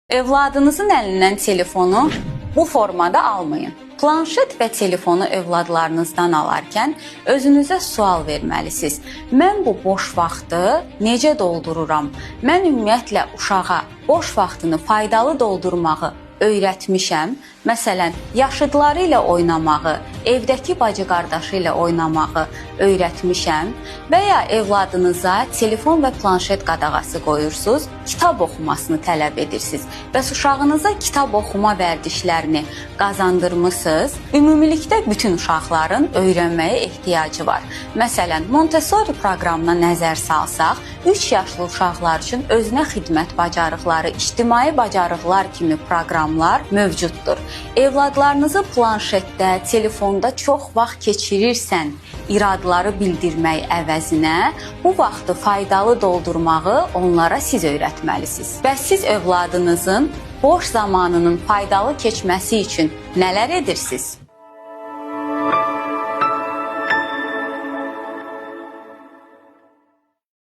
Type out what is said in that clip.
Övladınızın əlindən telefonu bu formada almayın. Planşet və telefonu övladlarınızdan alarkən özünüzə sual verməlisiniz. Mən bu boş vaxtı necə doldururam? Mən ümumiyyətlə uşağa boş vaxtını faydalı doldurmağı öyrətmişəm. Məsələn, yaşıdları ilə oynamağı, evdəki bacı-qardaşı ilə oynamağı öyrətmişəm və ya evladınıza telefon və planşet qadağası qoyursunuz, kitab oxumasını tələb edirsiniz və uşağınıza kitab oxuma vərdişlərini qazandırmısınız. Ümumilikdə bütün uşaqların öyrənməyə ehtiyacı var. Məsələn, Montessori proqramına nəzər salsaq, 3 yaşlı uşaqlar üçün özünə xidmət bacarıqları, ictimai bacarıqlar kimi proqramlar mövcuddur. Evladlarınızı planşetdə, telefonda çox vaxt keçirirsən iradları bildirmək əvəzinə bu vaxtı faydalı doldurmağı onlara siz öyrətməlisiniz. Bəs siz övladınızın boş zamanının faydalı keçməsi üçün nələr edirsiniz?